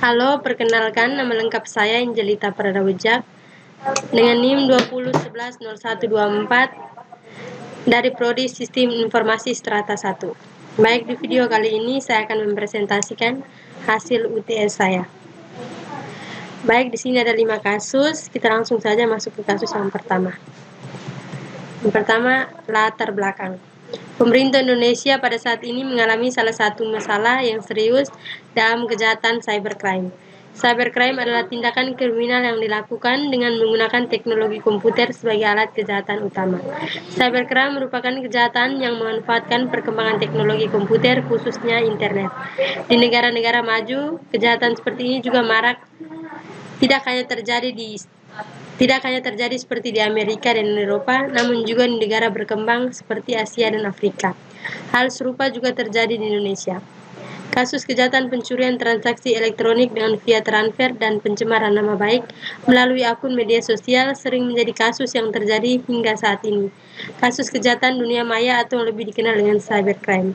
Halo, perkenalkan nama lengkap saya Angelita Pradawejak dengan NIM 20110124 dari Prodi Sistem Informasi Strata 1. Baik, di video kali ini saya akan mempresentasikan hasil UTS saya. Baik, di sini ada 5 kasus. Kita langsung saja masuk ke kasus yang pertama. Yang pertama, latar belakang. Pemerintah Indonesia pada saat ini mengalami salah satu masalah yang serius dalam kejahatan cybercrime. Cybercrime adalah tindakan kriminal yang dilakukan dengan menggunakan teknologi komputer sebagai alat kejahatan utama. Cybercrime merupakan kejahatan yang memanfaatkan perkembangan teknologi komputer, khususnya internet. Di negara-negara maju, kejahatan seperti ini juga marak. Tidak hanya terjadi seperti di Amerika dan Eropa, namun juga di negara berkembang seperti Asia dan Afrika. Hal serupa juga terjadi di Indonesia. Kasus kejahatan pencurian transaksi elektronik dengan via transfer dan pencemaran nama baik melalui akun media sosial sering menjadi kasus yang terjadi hingga saat ini. Kasus kejahatan dunia maya atau lebih dikenal dengan cybercrime.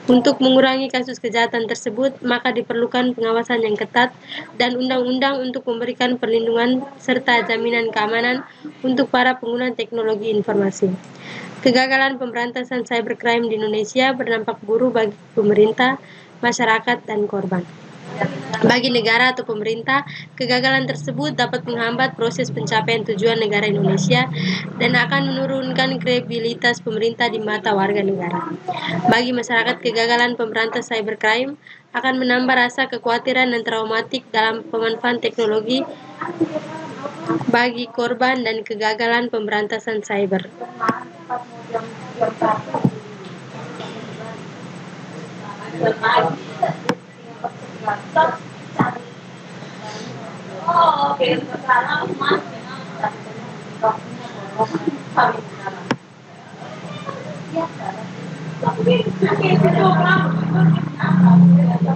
Untuk mengurangi kasus kejahatan tersebut, maka diperlukan pengawasan yang ketat dan undang-undang untuk memberikan perlindungan serta jaminan keamanan untuk para pengguna teknologi informasi. Kegagalan pemberantasan cybercrime di Indonesia berdampak buruk bagi pemerintah, masyarakat, dan korban. Bagi negara atau pemerintah, kegagalan tersebut dapat menghambat proses pencapaian tujuan negara Indonesia dan akan menurunkan kredibilitas pemerintah di mata warga negara. Bagi masyarakat, kegagalan pemberantasan cybercrime akan menambah rasa kekhawatiran dan traumatik dalam pemanfaatan teknologi bagi korban dan kegagalan pemberantasan cyber.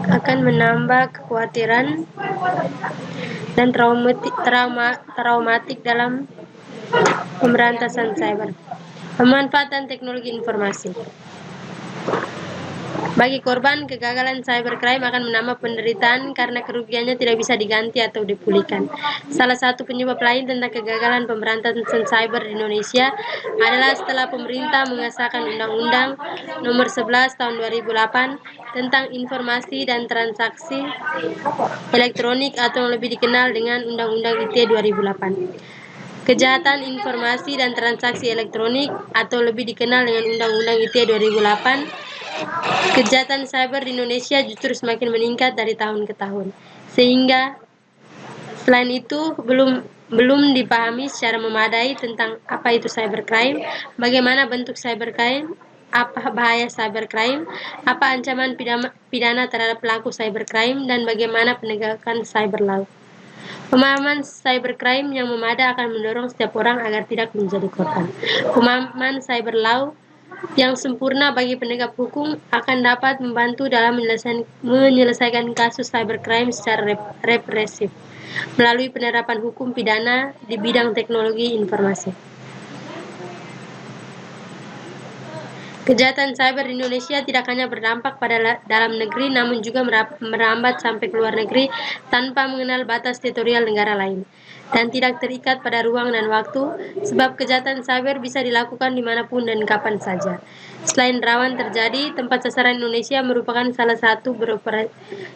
Akan menambah kekhawatiran dan traumatik dalam pemberantasan cyber. Pemanfaatan teknologi informasi. Bagi korban, kegagalan cybercrime akan menambah penderitaan karena kerugiannya tidak bisa diganti atau dipulihkan. Salah satu penyebab lain tentang kegagalan pemberantasan cyber di Indonesia adalah setelah pemerintah mengesahkan Undang-Undang Nomor 11 Tahun 2008 tentang informasi dan transaksi elektronik atau lebih dikenal dengan Undang-Undang ITE 2008. Kejahatan informasi dan transaksi elektronik atau lebih dikenal dengan Undang-Undang ITE 2008. Kejahatan cyber di Indonesia justru semakin meningkat dari tahun ke tahun, sehingga selain itu belum dipahami secara memadai tentang apa itu cybercrime, bagaimana bentuk cybercrime, apa bahaya cybercrime, apa ancaman pidana terhadap pelaku cybercrime, dan bagaimana penegakan cyber law. Pemahaman cybercrime yang memadai akan mendorong setiap orang agar tidak menjadi korban. Pemahaman cyber law yang sempurna bagi penegak hukum akan dapat membantu dalam menyelesaikan kasus cybercrime secara represif melalui penerapan hukum pidana di bidang teknologi informasi. Kejahatan cyber di Indonesia tidak hanya berdampak pada dalam negeri, namun juga merambat sampai ke luar negeri tanpa mengenal batas teritorial negara lain, dan tidak terikat pada ruang dan waktu, sebab kejahatan cyber bisa dilakukan dimanapun dan kapan saja. Selain rawan terjadi, tempat sasaran Indonesia merupakan salah satu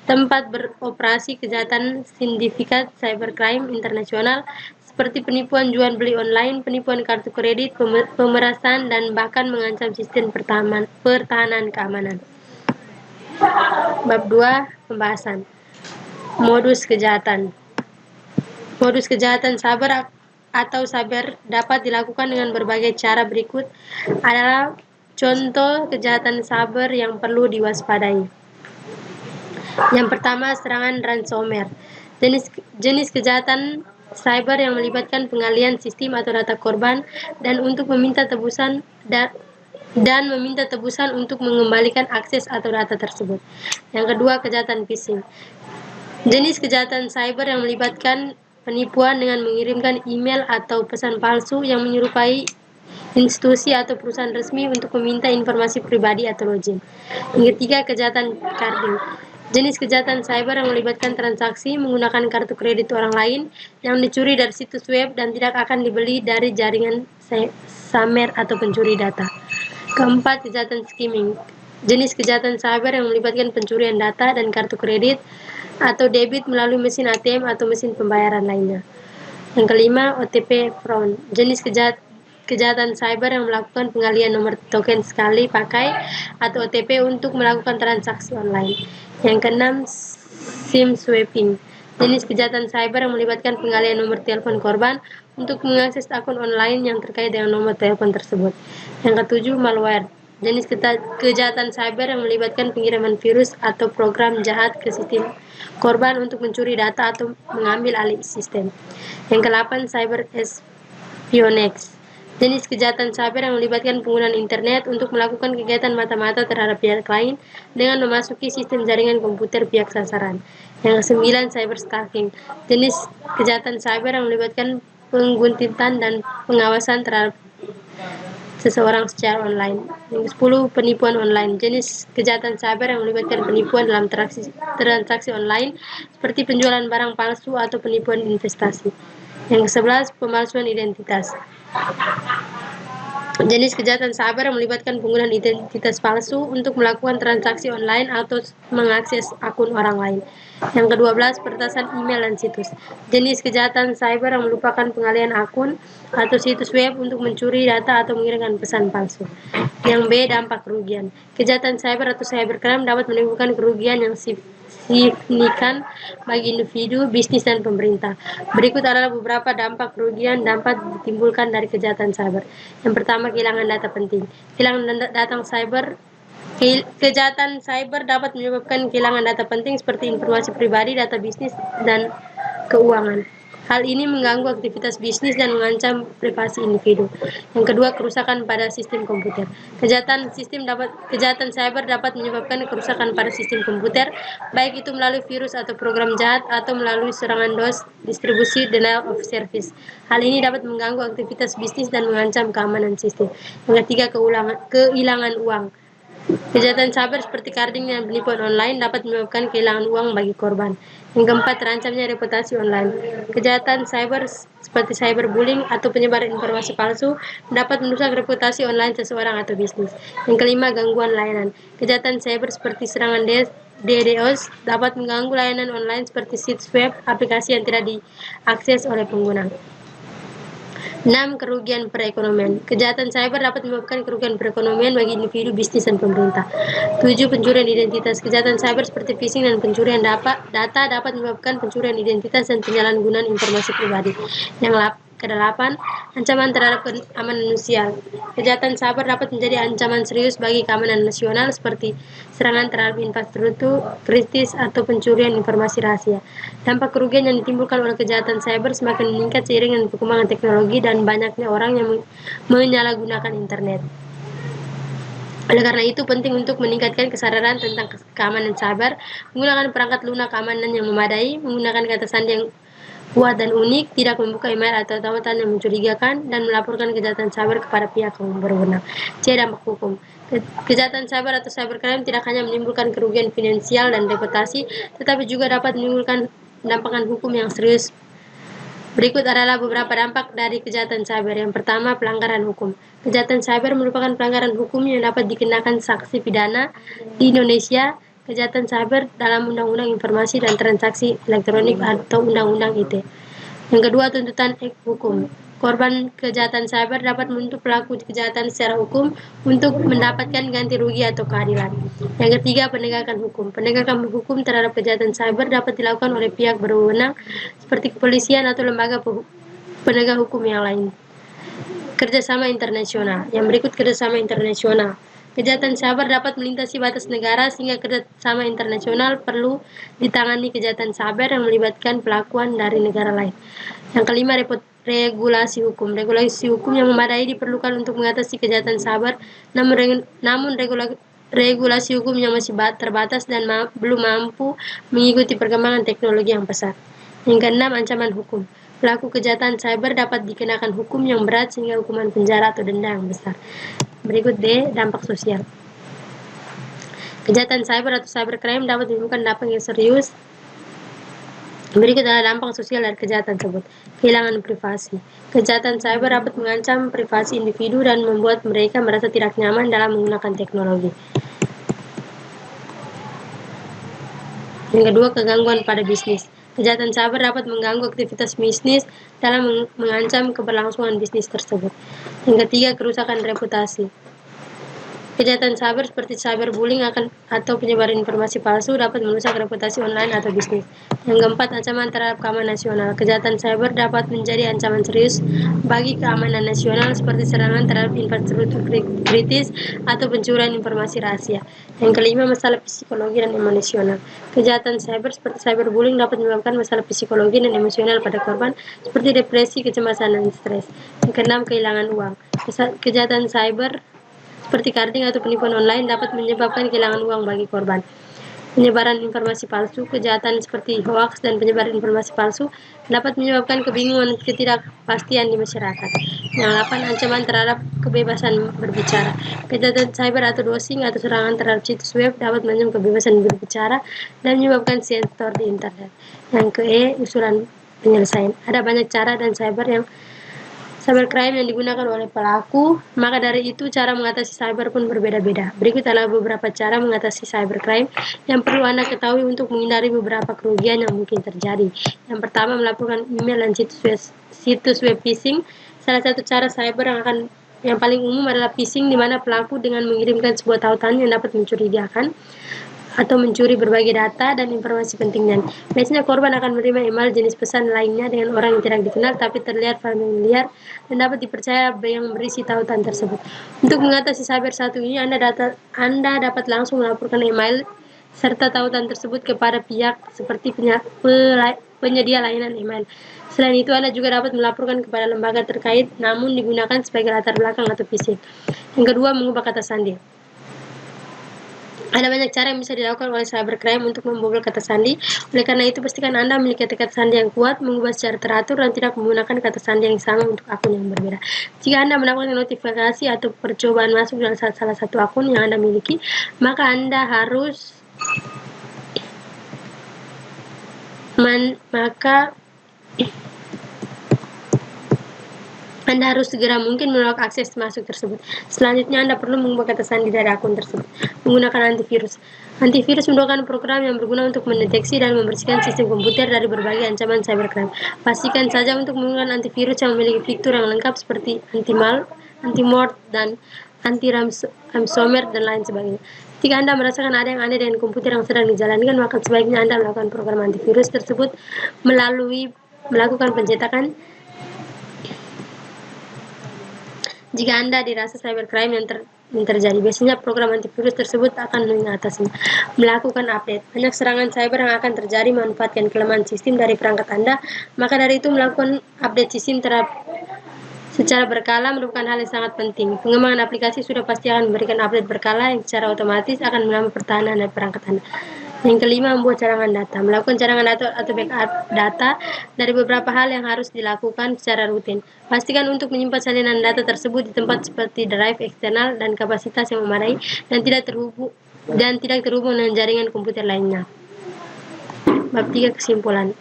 tempat beroperasi kejahatan sindikat cybercrime internasional, seperti penipuan jual beli online, penipuan kartu kredit, pemerasan, dan bahkan mengancam sistem pertahanan keamanan. Bab 2. Pembahasan modus kejahatan. Modus kejahatan cyber atau cyber dapat dilakukan dengan berbagai cara. Berikut adalah contoh kejahatan cyber yang perlu diwaspadai. Yang pertama, serangan ransomware. Jenis kejahatan cyber yang melibatkan pengalian sistem atau data korban dan untuk meminta tebusan untuk mengembalikan akses atau data tersebut. Yang kedua, kejahatan phishing. Jenis kejahatan cyber yang melibatkan penipuan dengan mengirimkan email atau pesan palsu yang menyerupai institusi atau perusahaan resmi untuk meminta informasi pribadi atau login. Yang ketiga, kejahatan carding. Jenis kejahatan cyber yang melibatkan transaksi menggunakan kartu kredit orang lain yang dicuri dari situs web dan tidak akan dibeli dari jaringan samer atau pencuri data. Keempat, kejahatan skimming. Jenis kejahatan cyber yang melibatkan pencurian data dan kartu kredit atau debit melalui mesin ATM atau mesin pembayaran lainnya. Yang kelima, OTP fraud. Jenis kejahatan cyber yang melakukan pengalian nomor token sekali pakai atau OTP untuk melakukan transaksi online. Yang keenam, SIM swapping. Jenis kejahatan cyber yang melibatkan pengalian nomor telepon korban untuk mengakses akun online yang terkait dengan nomor telepon tersebut. Yang ketujuh, malware. Jenis kejahatan cyber yang melibatkan pengiriman virus atau program jahat ke sistem korban untuk mencuri data atau mengambil alih sistem. Yang kedelapan, cyber espionage. Jenis kejahatan cyber yang melibatkan penggunaan internet untuk melakukan kegiatan mata-mata terhadap pihak lain dengan memasuki sistem jaringan komputer pihak sasaran. Yang kesembilan, cyber stalking. Jenis kejahatan cyber yang melibatkan pengguntitan dan pengawasan terhadap seseorang secara online. Yang ke-10, penipuan online. Jenis kejahatan cyber yang melibatkan penipuan dalam transaksi online seperti penjualan barang palsu atau penipuan investasi. Yang ke-11, pemalsuan identitas. Jenis kejahatan cyber yang melibatkan penggunaan identitas palsu untuk melakukan transaksi online atau mengakses akun orang lain. Yang ke-12, peretasan email dan situs. Jenis kejahatan cyber yang merupakan pengalian akun atau situs web untuk mencuri data atau mengirimkan pesan palsu. Yang B, dampak kerugian. Kejahatan cyber atau cybercrime dapat menimbulkan kerugian yang signifikan bagi individu, bisnis, dan pemerintah. Berikut adalah beberapa dampak kerugian dapat ditimbulkan dari kejahatan cyber. Yang pertama, kehilangan data penting. Kehilangan data cyber. Kejahatan cyber dapat menyebabkan kehilangan data penting seperti informasi pribadi, data bisnis, dan keuangan. Hal ini mengganggu aktivitas bisnis dan mengancam privasi individu. Yang kedua, kerusakan pada sistem komputer. Kejahatan cyber dapat menyebabkan kerusakan pada sistem komputer, baik itu melalui virus atau program jahat atau melalui serangan DOS, distribusi denial of service. Hal ini dapat mengganggu aktivitas bisnis dan mengancam keamanan sistem. Yang ketiga, kehilangan uang. Kejahatan cyber seperti carding dan penipuan online dapat menyebabkan kehilangan uang bagi korban. Yang keempat, terancamnya reputasi online. Kejahatan cyber seperti cyberbullying atau penyebaran informasi palsu dapat merusak reputasi online seseorang atau bisnis. Yang kelima, gangguan layanan. Kejahatan cyber seperti serangan DDoS dapat mengganggu layanan online seperti situs web, aplikasi yang tidak diakses oleh pengguna. 6. Kerugian perekonomian. Kejahatan cyber dapat menyebabkan kerugian perekonomian bagi individu, bisnis, dan pemerintah. 7. Pencurian identitas. Kejahatan cyber seperti phishing dan pencurian data dapat menyebabkan pencurian identitas dan penyalahgunaan informasi pribadi. Yang ke-8, ancaman terhadap keamanan manusia. Kejahatan cyber dapat menjadi ancaman serius bagi keamanan nasional seperti serangan terhadap infrastruktur kritis atau pencurian informasi rahasia. Dampak kerugian yang ditimbulkan oleh kejahatan cyber semakin meningkat seiring dengan perkembangan teknologi dan banyaknya orang yang menyalahgunakan internet. Oleh karena itu, penting untuk meningkatkan kesadaran tentang keamanan cyber, menggunakan perangkat lunak keamanan yang memadai, menggunakan kata sandi yang kuat dan unik, tidak membuka email atau tautan yang mencurigakan, dan melaporkan kejahatan cyber kepada pihak yang berwenang. C. Dampak hukum. Kejahatan cyber atau cybercrime tidak hanya menimbulkan kerugian finansial dan reputasi, tetapi juga dapat menimbulkan dampak hukum yang serius. Berikut adalah beberapa dampak dari kejahatan cyber. Yang pertama, pelanggaran hukum. Kejahatan cyber merupakan pelanggaran hukum yang dapat dikenakan sanksi pidana di Indonesia. Kejahatan cyber dalam Undang-Undang Informasi dan Transaksi Elektronik atau Undang-Undang ITE. Yang kedua, tuntutan hukum. Korban kejahatan cyber dapat menuntut pelaku kejahatan secara hukum untuk mendapatkan ganti rugi atau keadilan. Yang ketiga, penegakan hukum. Penegakan hukum terhadap kejahatan cyber dapat dilakukan oleh pihak berwenang seperti kepolisian atau lembaga penegak hukum yang lain. Kerjasama internasional. Yang berikut kerjasama internasional. Kejahatan cyber dapat melintasi batas negara sehingga kerjasama internasional perlu ditangani kejahatan cyber yang melibatkan pelakuan dari negara lain. Yang kelima, regulasi hukum. Regulasi hukum yang memadai diperlukan untuk mengatasi kejahatan cyber, namun regulasi hukum yang masih terbatas dan belum mampu mengikuti perkembangan teknologi yang pesat. Yang keenam, ancaman hukum. Pelaku kejahatan cyber dapat dikenakan hukum yang berat sehingga hukuman penjara atau denda yang besar. Berikut D, dampak sosial. Kejahatan cyber atau cybercrime dapat menimbulkan dampak yang serius. Berikut adalah dampak sosial dari kejahatan tersebut. Kehilangan privasi. Kejahatan cyber dapat mengancam privasi individu dan membuat mereka merasa tidak nyaman dalam menggunakan teknologi. Yang kedua, kegangguan pada bisnis. Kejahatan cyber dapat mengganggu aktivitas bisnis dalam mengancam keberlangsungan bisnis tersebut. Yang ketiga, kerusakan reputasi. Kejahatan cyber seperti cyberbullying atau penyebaran informasi palsu dapat merusak reputasi online atau bisnis. Yang keempat, ancaman terhadap keamanan nasional. Kejahatan cyber dapat menjadi ancaman serius bagi keamanan nasional seperti serangan terhadap infrastruktur kritis atau pencurian informasi rahasia. Yang kelima, masalah psikologi dan emosional. Kejahatan cyber seperti cyberbullying dapat menyebabkan masalah psikologi dan emosional pada korban seperti depresi, kecemasan, dan stres. Yang keenam, kehilangan uang. Kejahatan cyber seperti carding atau penipuan online dapat menyebabkan kehilangan uang bagi korban. Penyebaran informasi palsu. Kejahatan seperti hoax dan penyebaran informasi palsu dapat menyebabkan kebingungan dan ketidakpastian di masyarakat. Yang 8, ancaman terhadap kebebasan berbicara. Kejahatan cyber atau dosing atau serangan terhadap situs web dapat mengancam kebebasan berbicara dan menyebabkan sensor di internet. Yang ke-E, usulan penyelesaian. Ada banyak cara dan cybercrime yang digunakan oleh pelaku, maka dari itu cara mengatasi cyber pun berbeda-beda. Berikut adalah beberapa cara mengatasi cybercrime yang perlu Anda ketahui untuk menghindari beberapa kerugian yang mungkin terjadi. Yang pertama, melaporkan email dan situs web phishing. Salah satu cara cyber yang paling umum adalah phishing, di mana pelaku dengan mengirimkan sebuah tautan yang dapat mencurigakan atau mencuri berbagai data dan informasi penting, dan biasanya korban akan menerima email jenis pesan lainnya dengan orang yang tidak dikenal tapi terlihat familiar dan dapat dipercaya yang berisi tautan tersebut. Untuk mengatasi cyber satu ini, Anda dapat langsung melaporkan email serta tautan tersebut kepada pihak seperti penyedia layanan email. Selain itu, Anda juga dapat melaporkan kepada lembaga terkait namun digunakan sebagai latar belakang atau phishing. Yang kedua, mengubah kata sandi. Ada banyak cara yang bisa dilakukan oleh cybercrime untuk membobol kata sandi. Oleh karena itu, pastikan Anda memiliki kata sandi yang kuat, mengubah secara teratur, dan tidak menggunakan kata sandi yang sama untuk akun yang berbeda. Jika Anda mendapatkan notifikasi atau percobaan masuk dalam salah satu akun yang Anda miliki, maka Anda harus segera mungkin menolak akses masuk tersebut. Selanjutnya, Anda perlu mengubah kata sandi dari akun tersebut. Menggunakan antivirus. Antivirus merupakan program yang berguna untuk mendeteksi dan membersihkan sistem komputer dari berbagai ancaman cybercrime. Pastikan saja untuk menggunakan antivirus yang memiliki fitur yang lengkap seperti anti-malware, dan anti-ransomware, dan lain sebagainya. Jika Anda merasakan ada yang aneh dengan komputer yang sedang dijalankan, maka sebaiknya Anda melakukan program antivirus tersebut melakukan pencetakan. Jika Anda dirasa cybercrime yang terjadi, biasanya program antivirus tersebut akan mengatasinya. Melakukan update. Banyak serangan cyber yang akan terjadi memanfaatkan kelemahan sistem dari perangkat Anda, maka dari itu melakukan update sistem secara berkala merupakan hal yang sangat penting. Pengembangan aplikasi sudah pasti akan memberikan update berkala yang secara otomatis akan menambah pertahanan dari perangkat Anda. Yang kelima, membuat cadangan data. Melakukan cadangan data atau backup data dari beberapa hal yang harus dilakukan secara rutin. Pastikan untuk menyimpan salinan data tersebut di tempat seperti drive eksternal dan kapasitas yang memadai dan tidak terhubung dengan jaringan komputer lainnya. Bab 3, kesimpulan.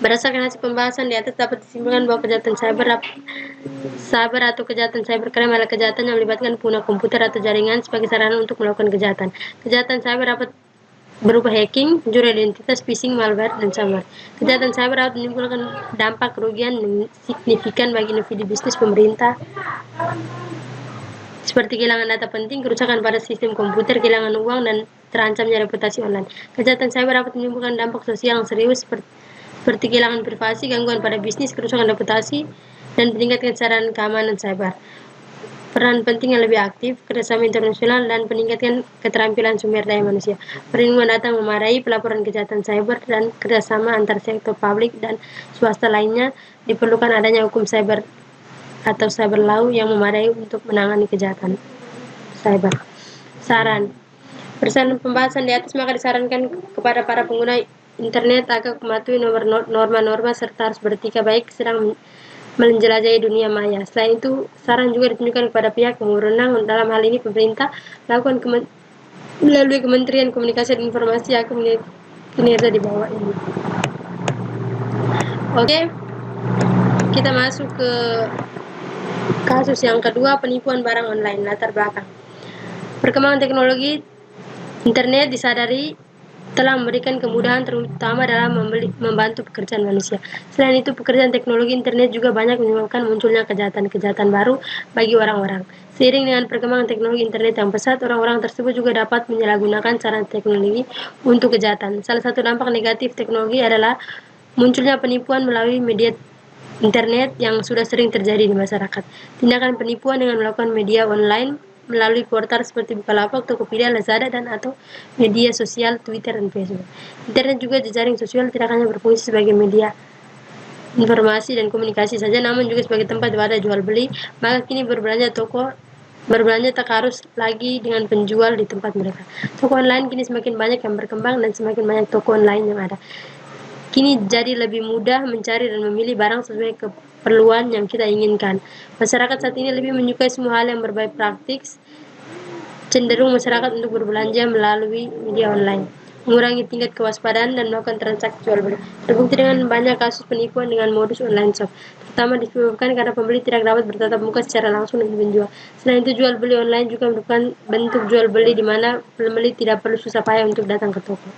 Berdasarkan hasil pembahasan di atas, dapat disimpulkan bahwa kejahatan cyber atau kejahatan cybercrime adalah kejahatan yang melibatkan pengguna komputer atau jaringan sebagai sarana untuk melakukan kejahatan. Kejahatan cyber dapat berupa hacking, pencurian identitas, phishing, malware, dan samar. Kejahatan cyber dapat menimbulkan dampak kerugian yang signifikan bagi individu, bisnis, pemerintah, seperti kehilangan data penting, kerusakan pada sistem komputer, kehilangan uang, dan terancamnya reputasi online. Kejahatan cyber dapat menimbulkan dampak sosial yang serius seperti kehilangan privasi, gangguan pada bisnis, kerusakan reputasi, dan meningkatkan saran keamanan cyber. Peran penting yang lebih aktif, kerjasama internasional, dan peningkatan keterampilan sumber daya manusia. Perlindungan data memadai, pelaporan kejahatan cyber, dan kerjasama antar sektor publik dan swasta lainnya. Diperlukan adanya hukum cyber atau cyber law yang memadai untuk menangani kejahatan cyber. Saran. Berdasarkan pembahasan di atas, maka disarankan kepada para pengguna internet agar mematuhi norma-norma serta harus beretika baik menjelajahi dunia maya. Selain itu, saran juga ditunjukkan kepada pihak yang berwenang, dalam hal ini pemerintah, melalui Kementerian Komunikasi dan Informasi akan kinerja di bawah ini. Oke, kita masuk ke kasus yang kedua, penipuan barang online. Latar belakang. Perkembangan teknologi internet disadari telah memberikan kemudahan terutama dalam membantu pekerjaan manusia. Selain itu, pekerjaan teknologi internet juga banyak menyebabkan munculnya kejahatan-kejahatan baru bagi orang-orang. Seiring dengan perkembangan teknologi internet yang pesat, orang-orang tersebut juga dapat menyalahgunakan cara teknologi untuk kejahatan. Salah satu dampak negatif teknologi adalah munculnya penipuan melalui media internet yang sudah sering terjadi di masyarakat. Tindakan penipuan dengan melakukan media online melalui portal seperti Bukalapak, Tokopedia, Lazada, dan atau media sosial Twitter dan Facebook. Internet juga jejaring sosial tidak hanya berfungsi sebagai media informasi dan komunikasi saja, namun juga sebagai tempat wadah jual beli. Maka kini berbelanja tak harus lagi dengan penjual di tempat mereka. Toko online kini semakin banyak yang berkembang dan semakin banyak toko online yang ada. Kini jadi lebih mudah mencari dan memilih barang sesuai keperluan yang kita inginkan. Masyarakat saat ini lebih menyukai semua hal yang berbau praktis, cenderung masyarakat untuk berbelanja melalui media online, mengurangi tingkat kewaspadaan dan melakukan transaksi jual beli. Terbukti dengan banyak kasus penipuan dengan modus online shop, terutama disebabkan karena pembeli tidak dapat bertatap muka secara langsung dengan penjual. Selain itu, jual beli online juga merupakan bentuk jual beli di mana pembeli tidak perlu susah payah untuk datang ke toko.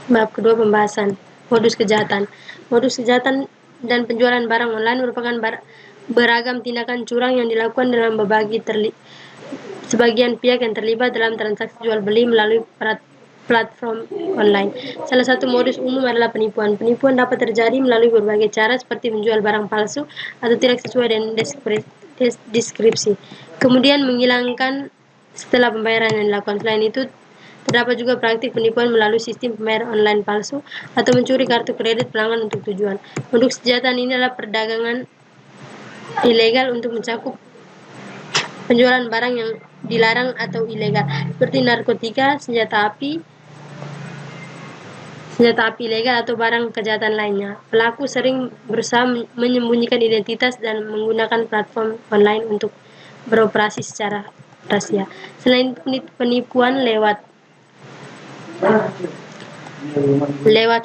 Bab kedua, pembahasan modus kejahatan. Modus kejahatan dan penjualan barang online merupakan beragam tindakan curang yang dilakukan dalam sebagian pihak yang terlibat dalam transaksi jual beli melalui platform online. Salah satu modus umum adalah penipuan. Penipuan dapat terjadi melalui berbagai cara seperti menjual barang palsu atau tidak sesuai dengan deskripsi, kemudian menghilangkan setelah pembayaran yang dilakukan. Selain itu, terdapat juga praktik penipuan melalui sistem pembayaran online palsu atau mencuri kartu kredit pelanggan untuk tujuan. Modus kejahatan ini adalah perdagangan ilegal untuk mencakup penjualan barang yang dilarang atau ilegal, seperti narkotika, senjata api ilegal atau barang kejahatan lainnya. Pelaku sering berusaha menyembunyikan identitas dan menggunakan platform online untuk beroperasi secara rahasia. Selain penipuan lewat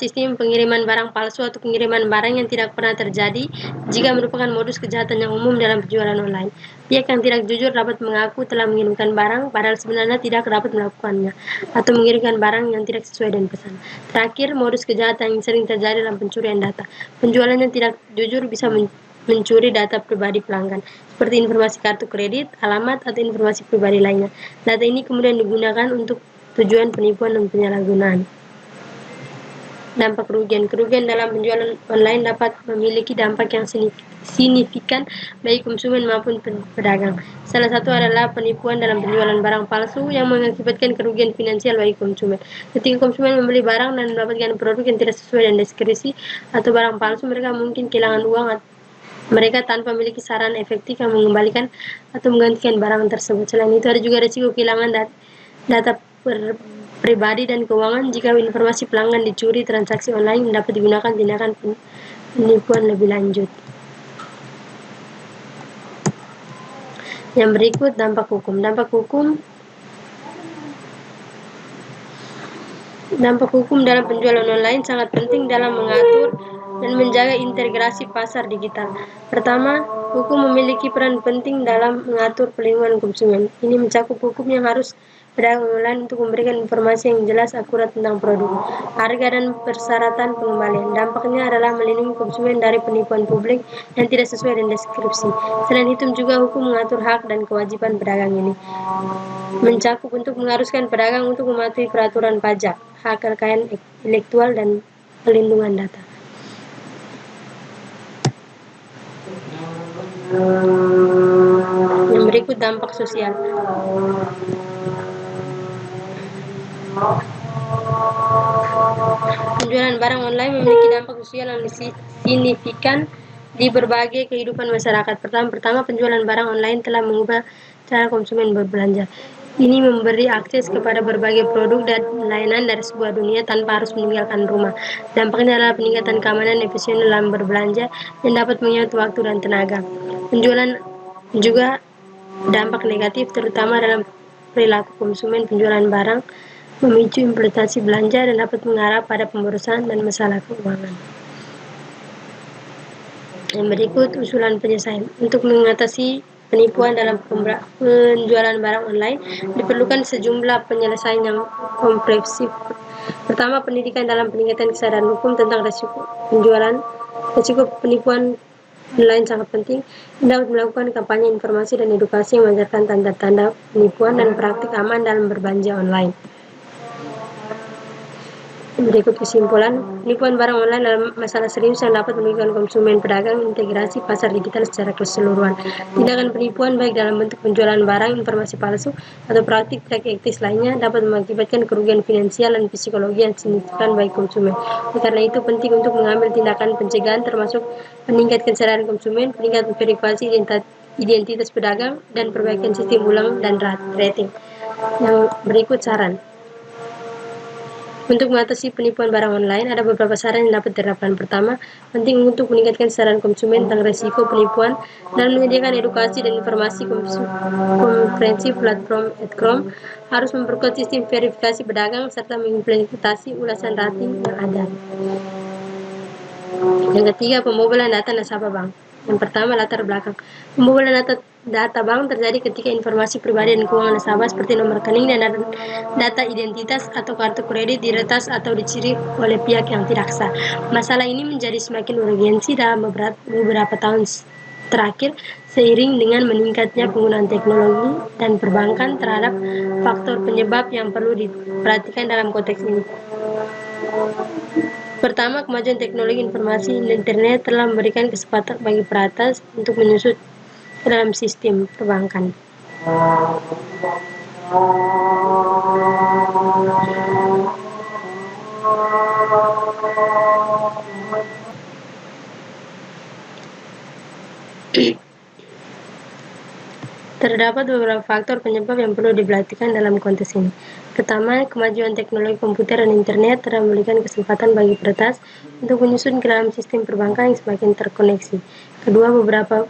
sistem pengiriman barang palsu atau pengiriman barang yang tidak pernah terjadi, jika merupakan modus kejahatan yang umum dalam penjualan online. Pihak yang tidak jujur dapat mengaku telah mengirimkan barang padahal sebenarnya tidak dapat melakukannya, atau mengirimkan barang yang tidak sesuai dengan pesan. Terakhir, modus kejahatan yang sering terjadi dalam pencurian data. Penjualan yang tidak jujur bisa mencuri data pribadi pelanggan, seperti informasi kartu kredit, alamat, atau informasi pribadi lainnya. Data ini kemudian digunakan untuk tujuan penipuan dan penyalahgunaan. Dampak kerugian dalam penjualan online dapat memiliki dampak yang signifikan bagi konsumen maupun pedagang. Salah satu adalah penipuan dalam penjualan barang palsu yang mengakibatkan kerugian finansial bagi konsumen. Ketika konsumen membeli barang dan mendapatkan produk yang tidak sesuai dengan deskripsi atau barang palsu, mereka mungkin kehilangan uang mereka tanpa memiliki saran efektif yang mengembalikan atau menggantikan barang tersebut. Selain itu, ada juga risiko kehilangan data pribadi dan keuangan jika informasi pelanggan dicuri. Transaksi online dapat digunakan tindakan penipuan lebih lanjut. Yang berikut, dampak hukum. Dampak hukum dalam penjualan online sangat penting dalam mengatur dan menjaga integrasi pasar digital. Pertama, hukum memiliki peran penting dalam mengatur perlindungan konsumen. Ini mencakup hukum yang harus pedagang online untuk memberikan informasi yang jelas akurat tentang produk, harga, dan persyaratan pengembalian. Dampaknya adalah melindungi konsumen dari penipuan publik yang tidak sesuai dengan deskripsi. Selain itu juga hukum mengatur hak dan kewajiban pedagang ini. Mencakup untuk mengharuskan pedagang untuk mematuhi peraturan pajak, hak kekayaan intelektual, dan pelindungan data. Yang berikut, dampak sosial. Penjualan barang online memiliki dampak sosial yang signifikan di berbagai kehidupan masyarakat. Pertama, penjualan barang online telah mengubah cara konsumen berbelanja. Ini memberi akses kepada berbagai produk dan layanan dari sebuah dunia tanpa harus meninggalkan rumah. Dampaknya adalah peningkatan keamanan, efisien dalam berbelanja, dan dapat menghemat waktu dan tenaga. Penjualan juga dampak negatif, terutama dalam perilaku konsumen. Penjualan barang memicu impulsif belanja dan dapat mengarah pada pemborosan dan masalah keuangan. Yang berikut usulan penyelesaian. Untuk mengatasi penipuan dalam penjualan barang online, diperlukan sejumlah penyelesaian yang komprehensif. Pertama, pendidikan dalam peningkatan kesadaran hukum tentang risiko penipuan online sangat penting. Dapat melakukan kampanye informasi dan edukasi yang mengajarkan tanda-tanda penipuan dan praktik aman dalam berbelanja online. Berikut kesimpulan, penipuan barang online adalah masalah serius yang dapat merugikan konsumen, pedagang, integrasi pasar digital secara keseluruhan. Tindakan penipuan baik dalam bentuk penjualan barang, informasi palsu, atau praktik tidak etis lainnya dapat mengakibatkan kerugian finansial dan psikologi yang signifikan bagi konsumen. Karena itu penting untuk mengambil tindakan pencegahan termasuk meningkatkan kesadaran konsumen, peningkatan verifikasi identitas pedagang, dan perbaikan sistem ulang dan rating. Yang berikut saran. Untuk mengatasi penipuan barang online, ada beberapa saran yang dapat diterapkan. Pertama, penting untuk meningkatkan kesadaran konsumen tentang risiko penipuan dan menyediakan edukasi dan informasi komprehensif. Platform Adcom harus memperkuat sistem verifikasi pedagang serta mengimplementasi ulasan rating yang ada. Yang ketiga, pembobolan data nasabah bank. Yang pertama, latar belakang. Pembobolan data bank terjadi ketika informasi pribadi dan keuangan nasabah seperti nomor rekening dan data identitas atau kartu kredit diretas atau dicuri oleh pihak yang tidak sah. Masalah ini menjadi semakin urgensi dalam beberapa tahun terakhir seiring dengan meningkatnya penggunaan teknologi dan perbankan terhadap faktor penyebab yang perlu diperhatikan dalam konteks ini. Pertama, kemajuan teknologi informasi internet telah memberikan kesempatan bagi peretas untuk menyusut ke dalam sistem perbankan. Terdapat beberapa faktor penyebab yang perlu diperhatikan dalam konteks ini. Pertama, kemajuan teknologi komputer dan internet telah memberikan kesempatan bagi peretas untuk menyusun ke dalam sistem perbankan yang semakin terkoneksi. Kedua, beberapa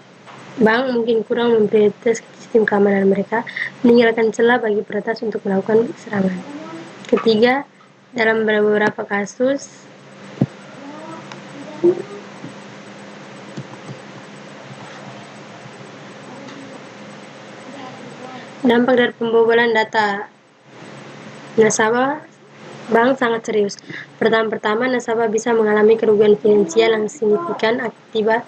bank mungkin kurang memprioritaskan sistem keamanan mereka, meninggalkan celah bagi peretas untuk melakukan serangan. Ketiga, dalam beberapa kasus, dampak dari pembobolan data nasabah bank sangat serius. Pertama, nasabah bisa mengalami kerugian finansial yang signifikan akibat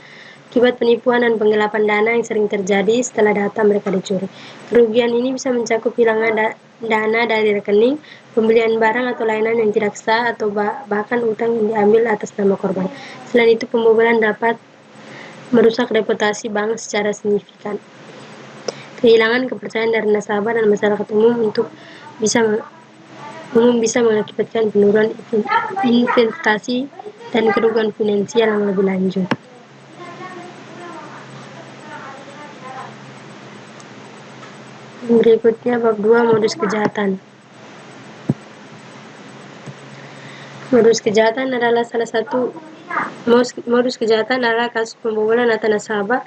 penipuan dan penggelapan dana yang sering terjadi setelah data mereka dicuri. Kerugian ini bisa mencakup hilangnya dana dari rekening, pembelian barang atau layanan yang tidak sah, atau bahkan utang yang diambil atas nama korban. Selain itu, pembobolan dapat merusak reputasi bank secara signifikan. Kehilangan kepercayaan dari nasabah dan masyarakat umum bisa mengakibatkan penurunan investasi dan kerugian finansial yang lebih lanjut. Berikutnya bab 2, modus kejahatan. Modus kejahatan adalah kasus pembobolan data nasabah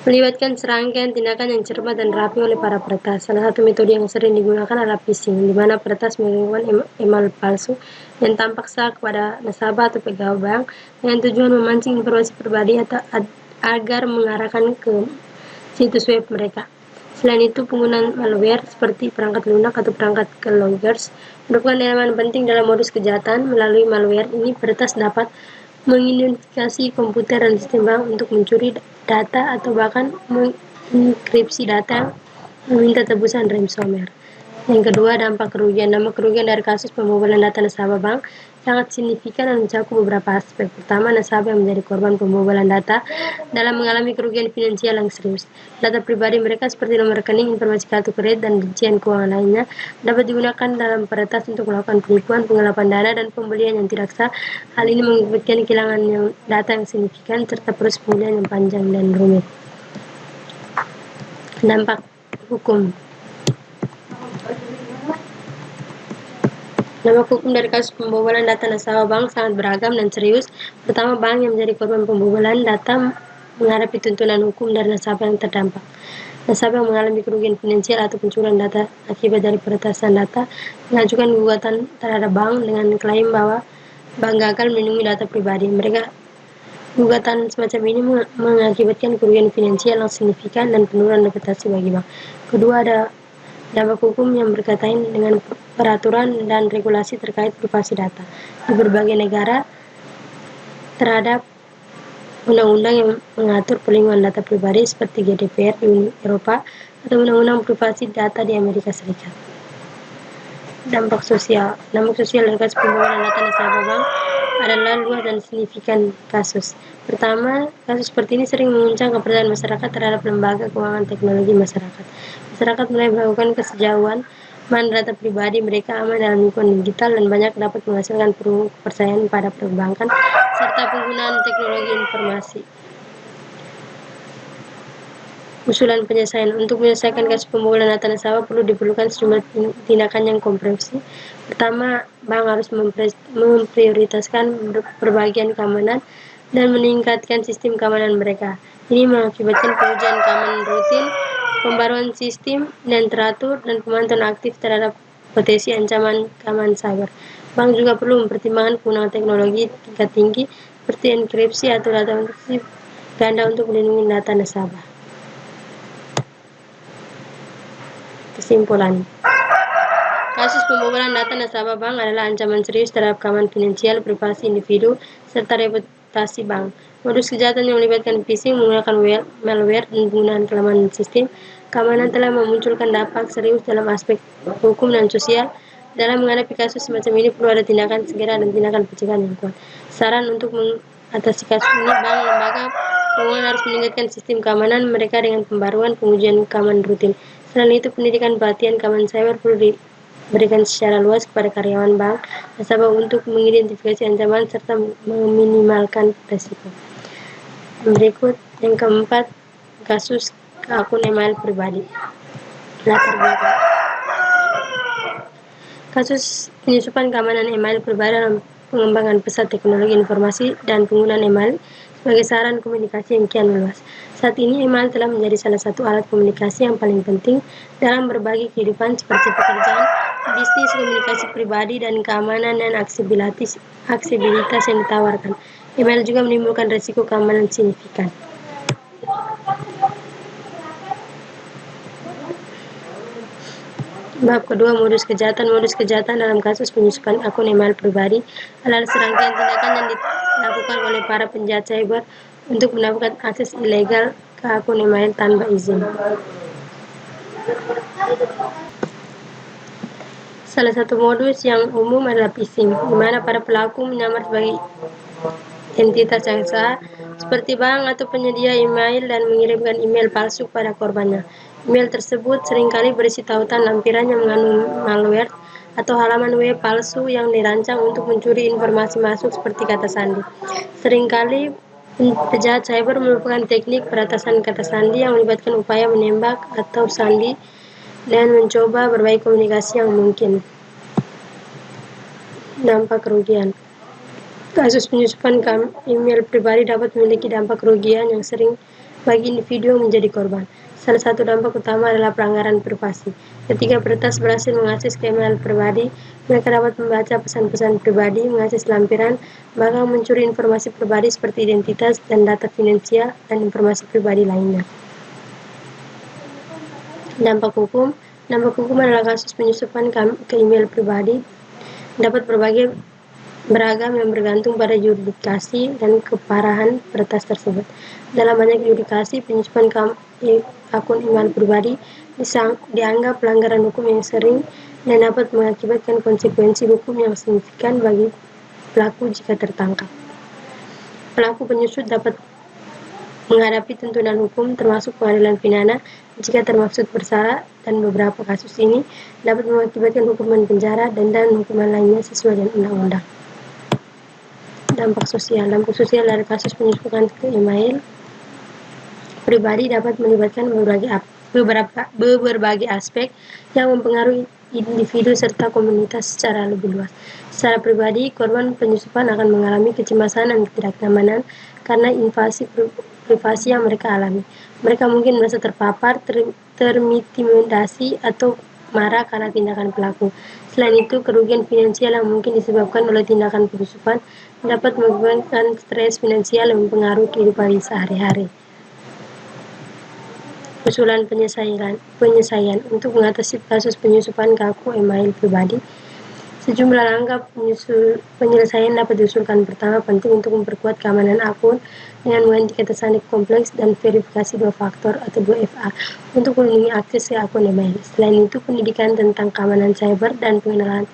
melibatkan serangkaian tindakan yang cermat dan rapi oleh para peretas. Salah satu metode yang sering digunakan adalah phishing, di mana peretas mengirimkan email palsu yang tampak sah kepada nasabah atau pegawai bank dengan tujuan memancing informasi pribadi agar mengarahkan ke situs web mereka. Selain itu, penggunaan malware seperti perangkat lunak atau perangkat keyloggers merupakan elemen penting dalam modus kejahatan. Melalui malware ini, peretas dapat mengidentifikasi komputer dan sistem bank untuk mencuri data atau bahkan mengenkripsi data meminta tebusan ransomware. Yang kedua, dampak kerugian. Dampak kerugian dari kasus pembobolan data nasabah bank sangat signifikan dan mencakup beberapa aspek. Pertama, nasabah yang menjadi korban pembobolan data dalam mengalami kerugian finansial yang serius. Data pribadi mereka seperti nomor rekening, informasi kartu kredit, dan rincian keuangan lainnya dapat digunakan dalam peretas untuk melakukan penipuan, penggelapan dana, dan pembelian yang tidak sah. Hal ini mengakibatkan kehilangan data yang signifikan serta proses pemulihan yang panjang dan rumit. Dampak hukum. Dampak hukum dari kasus pembobolan data nasabah bank sangat beragam dan serius. Pertama, bank yang menjadi korban pembobolan data menghadapi tuntutan hukum dari nasabah yang terdampak. Nasabah yang mengalami kerugian finansial atau pencurian data akibat dari peretasan data mengajukan gugatan terhadap bank dengan klaim bahwa bank gagal melindungi data pribadi. Gugatan semacam ini mengakibatkan kerugian finansial yang signifikan dan penurunan reputasi bagi bank. Kedua, ada dampak hukum yang berkaitan dengan peraturan dan regulasi terkait privasi data di berbagai negara terhadap undang-undang yang mengatur perlindungan data pribadi seperti GDPR di Uni Eropa atau undang-undang privasi data di Amerika Serikat. Dampak sosial dari kasus pembobolan data nasabah bank adalah luas dan signifikan kasus. Pertama, kasus seperti ini sering mengguncang kepercayaan masyarakat terhadap lembaga keuangan teknologi masyarakat. Masyarakat mulai melakukan kesejauhan mana data pribadi mereka aman dalam lingkungan digital dan banyak dapat menghasilkan kepercayaan pada perbankan serta penggunaan teknologi informasi. Usulan penyelesaian. Untuk menyelesaikan kasus pembobolan data nasabah diperlukan sejumlah tindakan yang komprehensif. Pertama, bank harus memprioritaskan perbagian keamanan dan meningkatkan sistem keamanan mereka. Ini mengakibatkan pengujian keamanan rutin, pembaruan sistem dan teratur, dan pemantauan aktif terhadap potensi ancaman keamanan cyber. Bank juga perlu mempertimbangkan penggunaan teknologi tingkat tinggi seperti enkripsi atau data ganda untuk melindungi data nasabah. Kesimpulan, kasus pembobolan data nasabah bank adalah ancaman serius terhadap keamanan finansial, privasi individu, serta reputasi bank. Modus kejahatan yang melibatkan phishing, menggunakan malware, dan penggunaan kelemahan sistem keamanan telah memunculkan dampak serius dalam aspek hukum dan sosial. Dalam menghadapi kasus semacam ini perlu ada tindakan segera dan tindakan pencegahan yang kuat. Saran untuk mengatasi kasus ini, bank lembaga keuangan harus meningkatkan sistem keamanan mereka dengan pembaruan pengujian keamanan rutin. Selain itu, pendidikan pelatihan keamanan cyber perlu diberikan secara luas kepada karyawan bank nasabah untuk mengidentifikasi ancaman serta meminimalkan risiko. Berikut yang keempat, kasus akun email pribadi. Latar belakang kasus penyusupan keamanan email pribadi dalam pengembangan pesat teknologi informasi dan penggunaan email sebagai sarana komunikasi yang kian meluas. Saat ini email telah menjadi salah satu alat komunikasi yang paling penting dalam berbagai kehidupan seperti pekerjaan, bisnis, komunikasi pribadi, dan keamanan dan aksesibilitas yang ditawarkan. Email juga menimbulkan risiko keamanan signifikan. Bab kedua, modus kejahatan. Modus kejahatan dalam kasus penyusupan akun email pribadi adalah serangkaian tindakan yang dilakukan oleh para penjahat cyber untuk mendapatkan akses ilegal ke akun email tanpa izin. Salah satu modus yang umum adalah phishing, di mana para pelaku menyamar sebagai entitas yang sah, seperti bank atau penyedia email, dan mengirimkan email palsu pada korbannya. Email tersebut seringkali berisi tautan lampiran yang mengandung malware atau halaman web palsu yang dirancang untuk mencuri informasi masuk seperti kata sandi. Seringkali penjahat cyber merupakan teknik peretasan kata sandi yang melibatkan upaya menembak atau sandi dan mencoba berbagai komunikasi yang mungkin. Dampak kerugian. Kasus penyusupan email pribadi dapat memiliki dampak kerugian yang sering bagi individu yang menjadi korban. Salah satu dampak utama adalah pelanggaran privasi. Ketika peretas berhasil mengakses ke email pribadi, mereka dapat membaca pesan-pesan pribadi, mengakses lampiran, bahkan mencuri informasi pribadi seperti identitas dan data finansial dan informasi pribadi lainnya. Dampak hukum adalah kasus penyusupan ke email pribadi dapat beragam yang bergantung pada yurisdiksi dan keparahan peretas tersebut. Dalam banyak yurisdiksi, penyusupan akun email pribadi dianggap pelanggaran hukum yang sering dan dapat mengakibatkan konsekuensi hukum yang signifikan bagi pelaku jika tertangkap. Pelaku penyusup dapat menghadapi tuntutan hukum termasuk pengadilan pidana jika termaksud bersalah, dan beberapa kasus ini dapat mengakibatkan hukuman penjara dan hukuman lainnya sesuai dengan undang-undang. Dampak sosial dari kasus penyusupan ke email pribadi dapat melibatkan berbagai aspek yang mempengaruhi individu serta komunitas secara lebih luas. Secara pribadi, korban penyusupan akan mengalami kecemasan dan ketidaknyamanan karena invasi privasi yang mereka alami. Mereka mungkin merasa terpapar, terintimidasi, atau marah karena tindakan pelaku. Selain itu, kerugian finansial yang mungkin disebabkan oleh tindakan penyusupan dapat menyebabkan stres finansial yang mempengaruhi kehidupan sehari-hari. Usulan penyelesaian untuk mengatasi kasus penyusupan ke akun email pribadi. Sejumlah langkah penyelesaian dapat diusulkan. Pertama, penting untuk memperkuat keamanan akun dengan mengganti kata sandi kompleks dan verifikasi 2 faktor atau 2FA untuk melindungi akses ke akun email. Selain itu, pendidikan tentang keamanan cyber dan pengenalan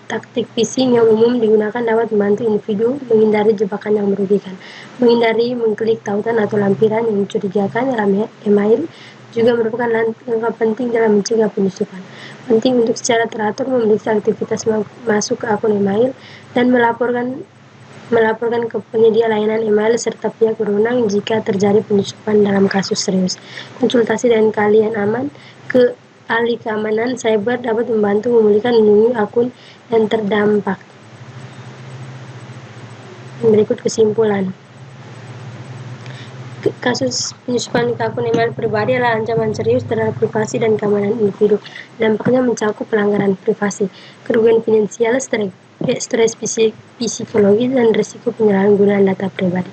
taktik phishing yang umum digunakan dapat membantu individu menghindari jebakan yang merugikan. Menghindari mengklik tautan atau lampiran yang mencurigakan dalam email juga merupakan langkah penting dalam mencegah penyusupan. Penting untuk secara teratur memeriksa aktivitas masuk ke akun email dan melaporkan ke penyedia layanan email serta pihak berwenang jika terjadi penyusupan dalam kasus serius. Konsultasi dengan kalian aman ke ahli keamanan cyber dapat membantu memulihkan melindungi akun yang terdampak. Berikut kesimpulan. Kasus penyusupan ke akun email pribadi adalah ancaman serius terhadap privasi dan keamanan individu. Dampaknya mencakup pelanggaran privasi, kerugian finansial, stres psikologis, dan risiko penyalahgunaan data pribadi.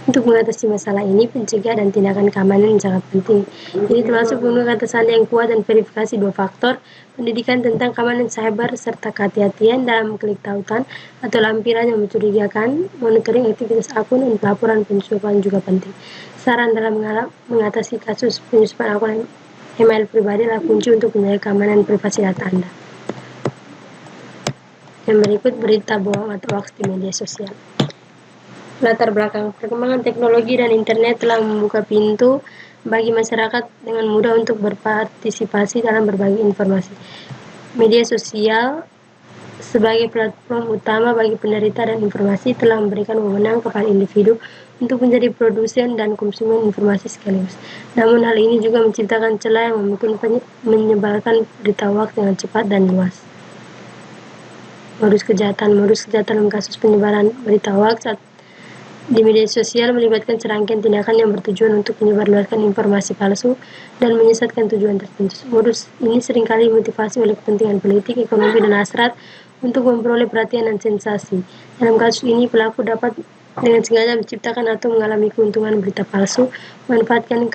Untuk mengatasi masalah ini, pencegahan dan tindakan keamanan sangat penting. Ini termasuk menggunakan kata sandi yang kuat dan verifikasi 2 faktor, pendidikan tentang keamanan cyber, serta kehati-hatian dalam klik tautan atau lampiran yang mencurigakan. Monitoring aktivitas akun dan pelaporan penyusupan juga penting. Saran dalam mengatasi kasus penyusupan akun email pribadi adalah kunci untuk menjaga keamanan privasi data Anda. Yang berikut berita bohong atau hoax di media sosial. Latar belakang. Perkembangan teknologi dan internet telah membuka pintu bagi masyarakat dengan mudah untuk berpartisipasi dalam berbagi informasi. Media sosial sebagai platform utama bagi penderita dan informasi telah memberikan wewenang kepada individu untuk menjadi produsen dan konsumen informasi sekaligus. Namun hal ini juga menciptakan celah yang mungkin menyebarkan berita hoax dengan cepat dan luas. Modus kejahatan dalam kasus penyebaran berita hoax di media sosial melibatkan serangkaian tindakan yang bertujuan untuk menyebarluaskan informasi palsu dan menyesatkan tujuan tertentu. Modus ini seringkali dimotivasi oleh kepentingan politik, ekonomi, dan hasrat untuk memperoleh perhatian dan sensasi. Dalam kasus ini, pelaku dapat dengan sengaja menciptakan atau mengalami keuntungan berita palsu, memanfaatkan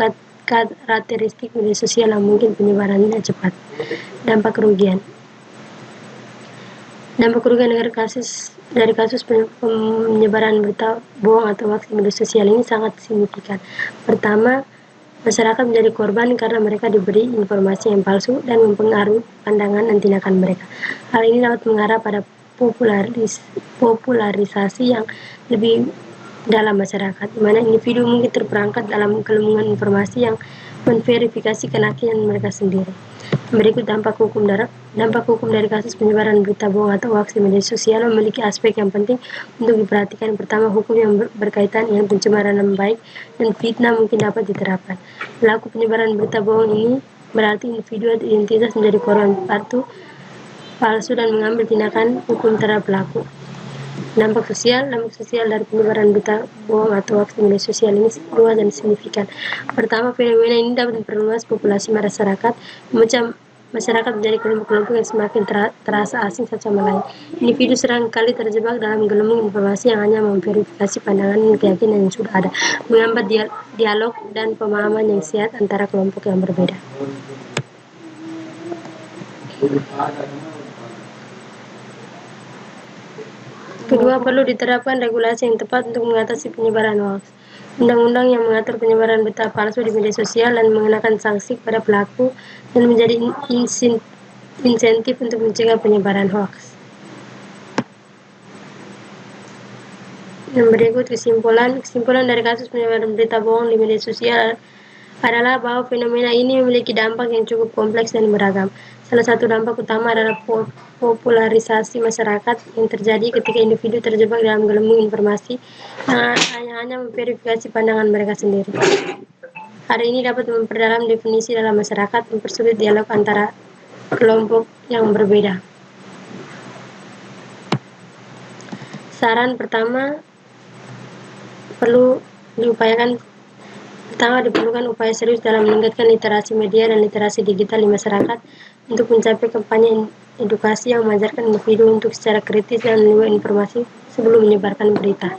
karakteristik media sosial yang mungkin penyebarannya cepat. Dampak kerugian dari kasus penyebaran berita bohong atau hoax di media sosial ini sangat signifikan. Pertama, masyarakat menjadi korban karena mereka diberi informasi yang palsu dan mempengaruhi pandangan dan tindakan mereka. Hal ini dapat mengarah pada popularisasi yang lebih dalam masyarakat, di mana individu mungkin terperangkap dalam gelembungan informasi yang menverifikasi keyakinan mereka sendiri. Berikut dampak hukum dari kasus penyebaran berita bohong atau hoax di media sosial memiliki aspek yang penting untuk diperhatikan. Pertama, hukum yang berkaitan dengan pencemaran nama baik dan fitnah mungkin dapat diterapkan. Pelaku penyebaran berita bohong ini berarti individu atau identitas menjadi korban palsu dan mengambil tindakan hukum terhadap pelaku. Dampak sosial dari penyebaran berita bohong atau hoax di media sosial ini luas dan signifikan. Pertama, fenomena ini dapat memperluas populasi masyarakat, memecah masyarakat menjadi kelompok-kelompok yang semakin terasa asing satu sama lain. Individu seringkali terjebak dalam gelembung informasi yang hanya memverifikasi pandangan dan keyakinan yang sudah ada, menghambat dialog dan pemahaman yang sehat antara kelompok yang berbeda. Kedua, perlu diterapkan regulasi yang tepat untuk mengatasi penyebaran hoax. Undang-undang yang mengatur penyebaran berita palsu di media sosial dan mengenakan sanksi kepada pelaku dan menjadi insentif untuk mencegah penyebaran hoax. Yang berikut kesimpulan dari kasus penyebaran berita bohong di media sosial adalah bahwa fenomena ini memiliki dampak yang cukup kompleks dan beragam. Salah satu dampak utama adalah popularisasi masyarakat yang terjadi ketika individu terjebak dalam gelembung informasi yang hanya memverifikasi pandangan mereka sendiri. Hal ini dapat memperdalam definisi dalam masyarakat, mempersulit dialog antara kelompok yang berbeda. Saran pertama, diperlukan upaya serius dalam meningkatkan literasi media dan literasi digital di masyarakat untuk mencapai kampanye edukasi yang mengajarkan individu untuk secara kritis dan menerima informasi sebelum menyebarkan berita.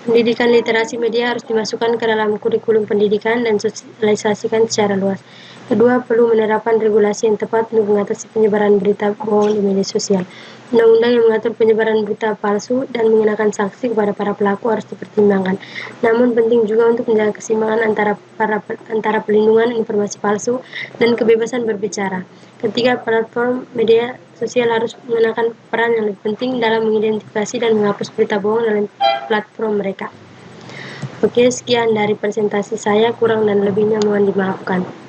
Pendidikan literasi media harus dimasukkan ke dalam kurikulum pendidikan dan sosialisasikan secara luas. Kedua, perlu menerapkan regulasi yang tepat untuk mengatasi penyebaran berita bohong di media sosial. Undang-undang yang mengatur penyebaran berita palsu dan mengenakan sanksi kepada para pelaku harus dipertimbangkan. Namun penting juga untuk menjaga keseimbangan antara pelindungan informasi palsu dan kebebasan berbicara. Ketiga, platform media sosial harus mengenakan peran yang lebih penting dalam mengidentifikasi dan menghapus berita bohong dalam platform mereka. Oke, sekian dari presentasi saya, kurang dan lebihnya mohon dimaafkan.